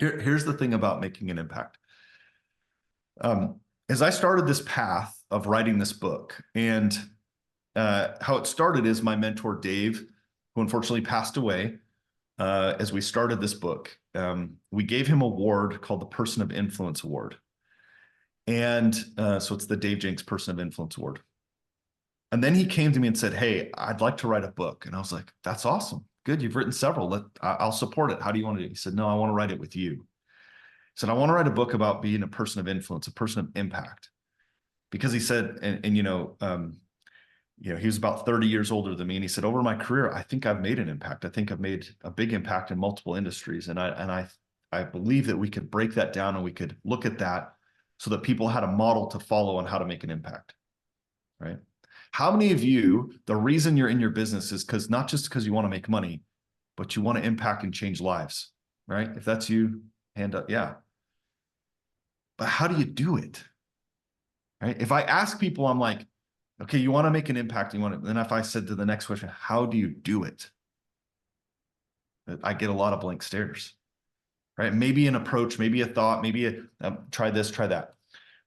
Here's the thing about making an impact. As I started this path of writing this book, and how it started is my mentor, Dave, who unfortunately passed away, as we started this book, we gave him an award called the Person of Influence Award. And so it's the Dave Jenks Person of Influence Award. And then he came to me and said, "Hey, I'd like to write a book." And I was like, "That's awesome. Good. You've written several. I'll support it. How do you want to do it?" He said, "No, I want to write it with you." He said, "I want to write a book about being a person of influence, a person of impact." Because he said, and he was about 30 years older than me. And he said, "Over my career, I think I've made an impact. I think I've made a big impact in multiple industries. And I believe that we could break that down and we could look at that so that people had a model to follow on how to make an impact." Right? How many of you, the reason you're in your business is not just because you want to make money, but you want to impact and change lives, right? If that's you, hand up. Yeah. But how do you do it? Right? If I ask people, I'm like, okay, you want to make an impact. Then if I said to the next question, how do you do it? I get a lot of blank stares, right? Maybe an approach, maybe a thought, maybe try this, try that.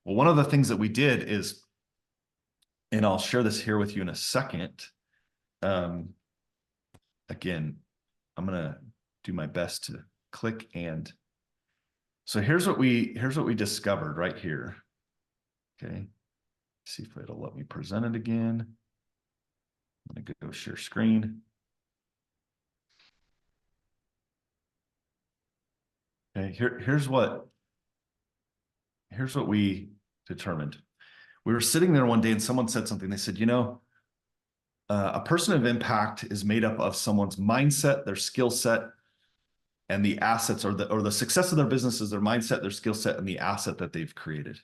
Well, one of the things that we did is, and I'll share this here with you in a second. Again, I'm going to do my best to click. And so here's what we discovered right here. Okay. See if it'll let me present it again. I'm going to go share screen. Okay. Here's what we determined. We were sitting there one day and someone said something. They said, a person of impact is made up of someone's mindset, their skill set, and the assets, or the success of their business is their mindset, their skill set, and the asset that they've created.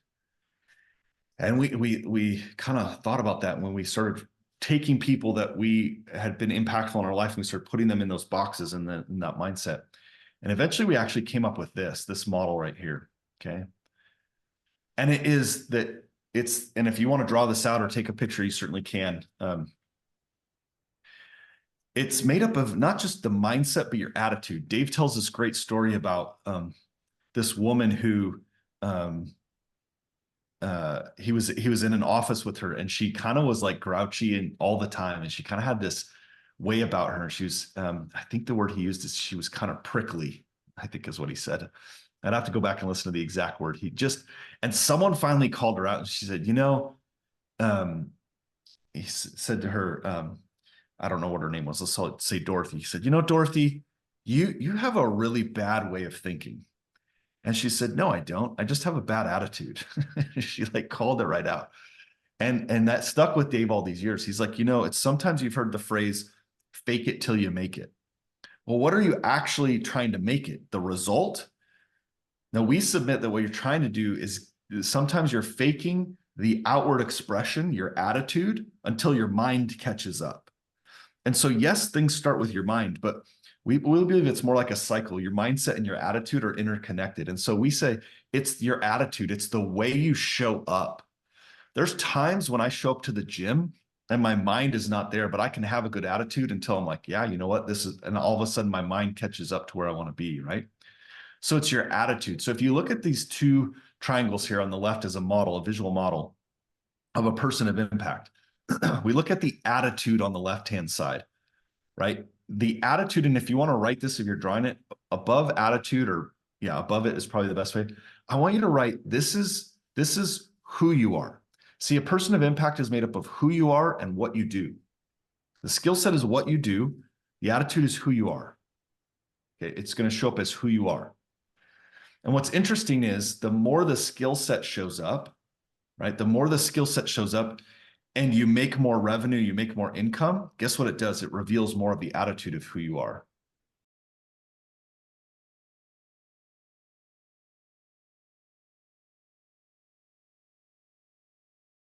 And we kind of thought about that when we started taking people that we had been impactful in our life, and we started putting them in those boxes in that mindset. And eventually we actually came up with this model right here. Okay. And it is that and if you want to draw this out or take a picture, you certainly can. It's made up of not just the mindset, but your attitude. Dave tells this great story about this woman who he was in an office with her, and she kind of was like grouchy and all the time, and she kind of had this way about her. She was, I think the word he used is she was kind of prickly, I think is what he said. I'd have to go back and listen to the exact word. And someone finally called her out, and she said, he said to her, I don't know what her name was. Let's say Dorothy. He said, "Dorothy, you have a really bad way of thinking." And she said, "No, I don't. I just have a bad attitude." She called it right out. And that stuck with Dave all these years. He's like, it's sometimes you've heard the phrase, fake it till you make it. Well, what are you actually trying to make it? The result? Now, we submit that what you're trying to do is sometimes you're faking the outward expression, your attitude, until your mind catches up. And so, yes, things start with your mind, but we believe it's more like a cycle. Your mindset and your attitude are interconnected. And so we say it's your attitude. It's the way you show up. There's times when I show up to the gym and my mind is not there, but I can have a good attitude until I'm like, yeah, you know what, and all of a sudden my mind catches up to where I want to be, right? So it's your attitude. So if you look at these two triangles here on the left as a model, a visual model of a person of impact, we look at the attitude on the left-hand side, right? The attitude, and if you want to write this, if you're drawing it, above attitude, or above it is probably the best way. I want you to write, this is who you are. See, a person of impact is made up of who you are and what you do. The skill set is what you do. The attitude is who you are. Okay, it's going to show up as who you are. And what's interesting is the more the skill set shows up, right? The more the skill set shows up and you make more revenue, you make more income, guess what it does? It reveals more of the attitude of who you are.